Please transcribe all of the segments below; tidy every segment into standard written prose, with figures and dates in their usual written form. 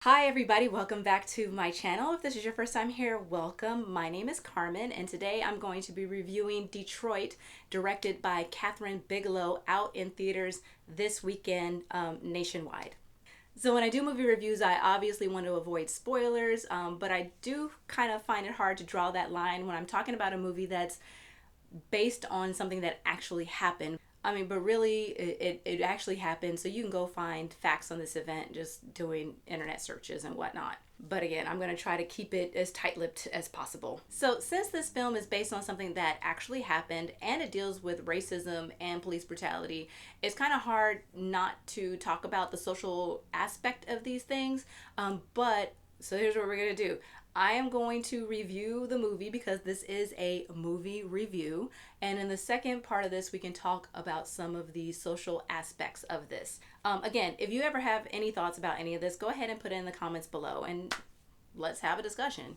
Hi everybody, welcome back to my channel. If this is your first time here, welcome. My name is Carmen and today I'm going to be reviewing Detroit, directed by Kathryn Bigelow, out in theaters this weekend nationwide. So when I do movie reviews, I obviously want to avoid spoilers, but I do kind of find it hard to draw that line when I'm talking about a movie that's based on something that actually happened. But really, it actually happened, so you can go find facts on this event just doing internet searches and whatnot. But again, I'm going to try to keep it as tight lipped as possible. So, since this film is based on something that actually happened and it deals with racism and police brutality, it's kind of hard not to talk about the social aspect of these things. But so here's what we're going to do. I am going to review the movie because this is a movie review. And in the second part of this, we can talk about some of the social aspects of this. Again, if you ever have any thoughts about any of this, go ahead and put it in the comments below and let's have a discussion.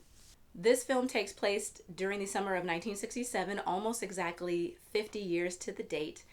This film takes place during the summer of 1967, almost exactly 50 years to the date.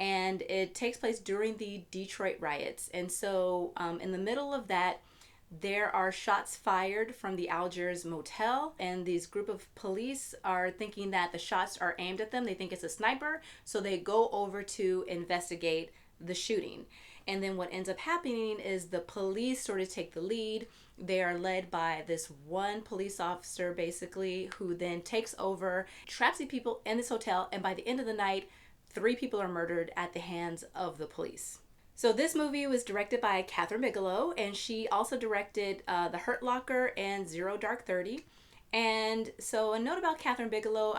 And it takes place during the Detroit riots. And so, in the middle of that, there are shots fired from the Algiers motel, and these group of police are thinking that the shots are aimed at them. They think it's a sniper, so they go over to investigate the shooting. And then what ends up happening is the police sort of take the lead. They are led by this one police officer, basically, who then takes over, traps the people in this hotel, and by the end of the night, 3 people are murdered at the hands of the police. So this movie was directed by Kathryn Bigelow, and she also directed The Hurt Locker and Zero Dark 30. And so a note about Kathryn Bigelow,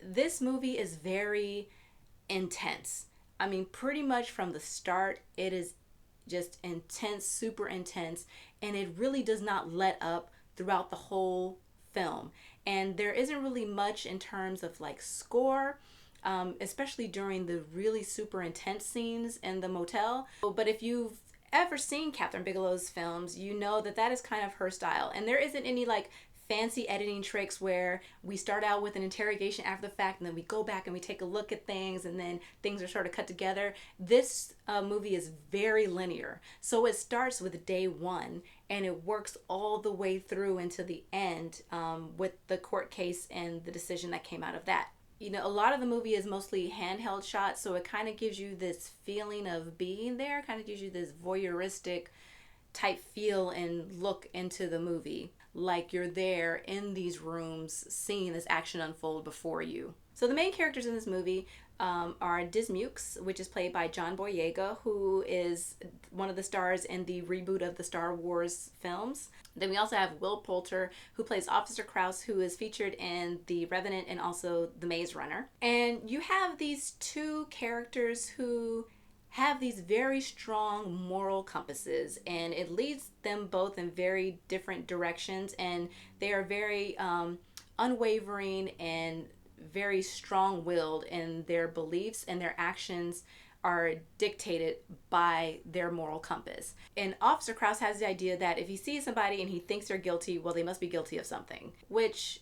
this movie is very intense. Pretty much from the start, it is just intense, super intense, and it really does not let up throughout the whole film. And there isn't really much in terms of like score, especially during the really super intense scenes in the motel. But if you've ever seen Kathryn Bigelow's films, you know that that is kind of her style. And there isn't any like fancy editing tricks where we start out with an interrogation after the fact and then we go back and we take a look at things and then things are sort of cut together. This movie is very linear. So it starts with day one and it works all the way through into the end, with the court case and the decision that came out of that. A lot of the movie is mostly handheld shots, so it kind of gives you this feeling of being there, kind of gives you this voyeuristic type feel and look into the movie, like you're there in these rooms seeing this action unfold before you. So the main characters in this movie are Dismukes, which is played by John Boyega, who is one of the stars in the reboot of the Star Wars films. Then we also have Will Poulter, who plays Officer Krause, who is featured in The Revenant and also The Maze Runner. And you have these two characters who have these very strong moral compasses, and it leads them both in very different directions, and they are very unwavering and very strong-willed in their beliefs, and their actions are dictated by their moral compass. And Officer Krause has the idea that if he sees somebody and he thinks they're guilty, well, they must be guilty of something, which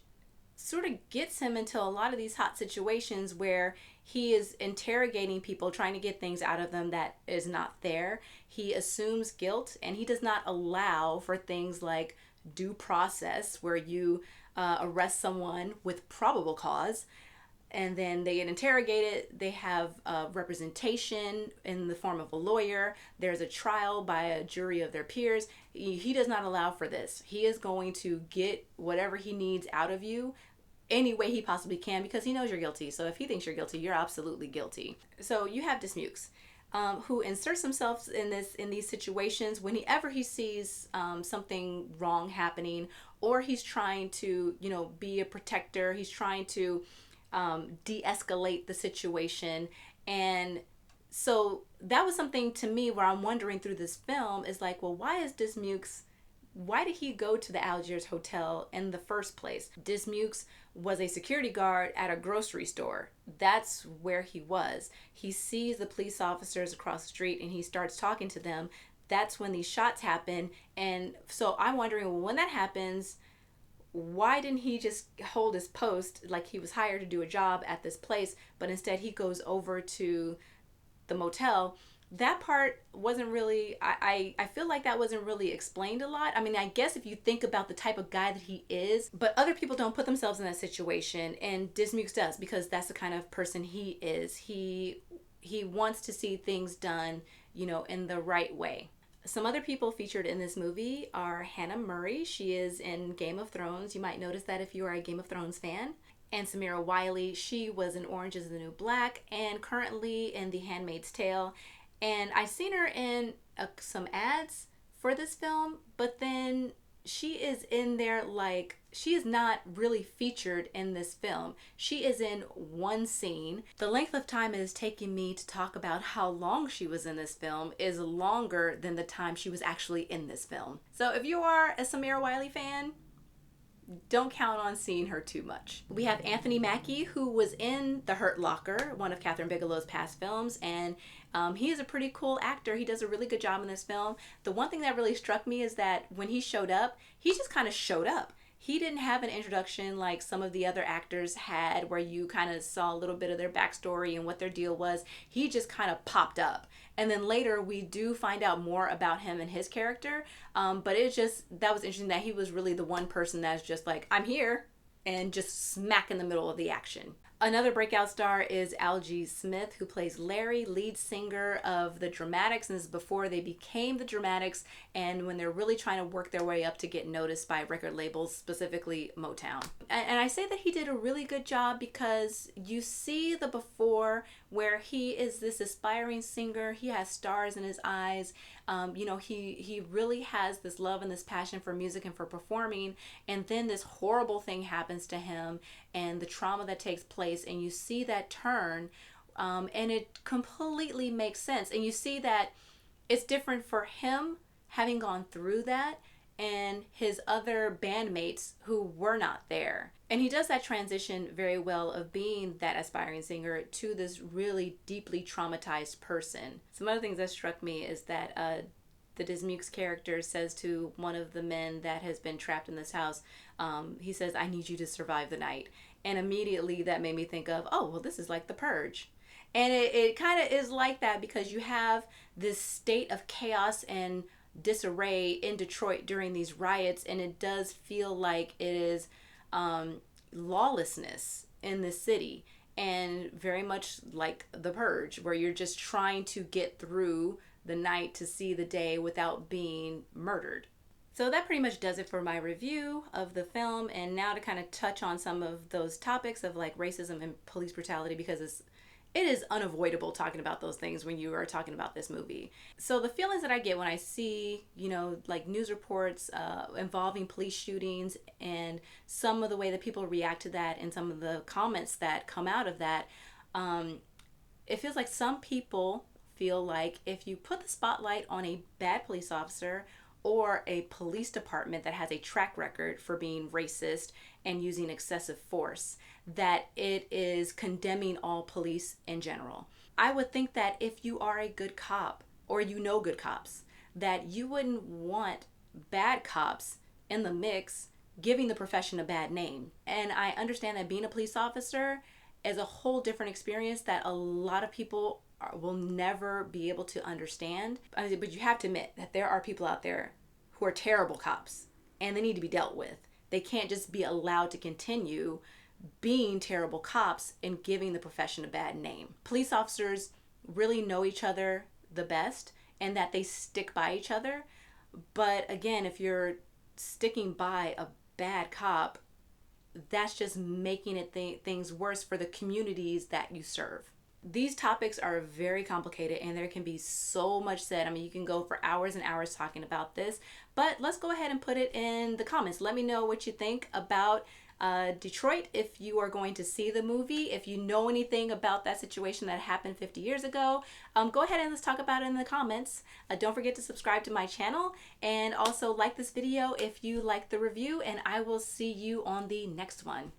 sort of gets him into a lot of these hot situations where he is interrogating people, trying to get things out of them that is not there. He assumes guilt, and he does not allow for things like due process, where you arrest someone with probable cause and then they get interrogated. They have representation in the form of a lawyer. There's a trial by a jury of their peers. He does not allow for this. He is going to get whatever he needs out of you any way he possibly can, because he knows you're guilty. So if he thinks you're guilty, you're absolutely guilty. So you have Dismukes, who inserts himself in these situations whenever he sees something wrong happening, or he's trying to be a protector. He's trying to de-escalate the situation. And so that was something to me where I'm wondering through this film is like, well, why did he go to the Algiers hotel in the first place? Dismukes was a security guard at a grocery store. That's where he was. He sees the police officers across the street and he starts talking to them. That's when these shots happen. And so I'm wondering, well, when that happens, why didn't he just hold his post like he was hired to do a job at this place, but instead he goes over to the motel That part wasn't really, I feel like that wasn't really explained a lot. I mean, I guess if you think about the type of guy that he is, but other people don't put themselves in that situation, and Dismukes does, because that's the kind of person he is. He wants to see things done, you know, in the right way. Some other people featured in this movie are Hannah Murray. She is in Game of Thrones. You might notice that if you are a Game of Thrones fan. And Samira Wiley, she was in Orange is the New Black and currently in The Handmaid's Tale. And I've seen her in some ads for this film, but then she is in there like, she is not really featured in this film. She is in one scene. The length of time it is taking me to talk about how long she was in this film is longer than the time she was actually in this film. So if you are a Samira Wiley fan, don't count on seeing her too much. We have Anthony Mackie, who was in The Hurt Locker, one of Kathryn Bigelow's past films, and he is a pretty cool actor. He does a really good job in this film. The one thing that really struck me is that when he showed up, he just kind of showed up. He didn't have an introduction like some of the other actors had, where you kind of saw a little bit of their backstory and what their deal was. He just kind of popped up. And then later we do find out more about him and his character. But it just, that was interesting that he was really the one person that's just like, I'm here, and just smack in the middle of the action. Another breakout star is Algie Smith, who plays Larry, lead singer of the Dramatics, and this is before they became the Dramatics, and when they're really trying to work their way up to get noticed by record labels, specifically Motown. And I say that he did a really good job because you see the before where he is this aspiring singer. He has stars in his eyes. You know, he really has this love and this passion for music and for performing, and then this horrible thing happens to him and the trauma that takes place, and you see that turn, and it completely makes sense, and you see that it's different for him having gone through that and his other bandmates who were not there. And he does that transition very well of being that aspiring singer to this really deeply traumatized person. Some other things that struck me is that the Dismukes character says to one of the men that has been trapped in this house, he says, I need you to survive the night. And immediately that made me think of, oh, well, this is like The Purge. And it kind of is like that because you have this state of chaos and disarray in Detroit during these riots, and it does feel like it is lawlessness in the city, and very much like The Purge, where you're just trying to get through the night to see the day without being murdered. So that pretty much does it for my review of the film, and now to kind of touch on some of those topics of like racism and police brutality, because it is unavoidable talking about those things when you are talking about this movie. So the feelings that I get when I see, you know, like news reports involving police shootings and some of the way that people react to that and some of the comments that come out of that, it feels like some people feel like if you put the spotlight on a bad police officer or a police department that has a track record for being racist and using excessive force, that it is condemning all police in general. I would think that if you are a good cop or you know good cops, that you wouldn't want bad cops in the mix giving the profession a bad name. And I understand that being a police officer is a whole different experience that a lot of people will never be able to understand. But you have to admit that there are people out there who are terrible cops and they need to be dealt with. They can't just be allowed to continue being terrible cops and giving the profession a bad name. Police officers really know each other the best and that they stick by each other. But again, if you're sticking by a bad cop, that's just making it things worse for the communities that you serve. These topics are very complicated and there can be so much said. I mean, you can go for hours and hours talking about this, but let's go ahead and put it in the comments. Let me know what you think about Detroit, if you are going to see the movie, if you know anything about that situation that happened 50 years ago, go ahead and let's talk about it in the comments. Don't forget to subscribe to my channel and also like this video if you like the review, and I will see you on the next one.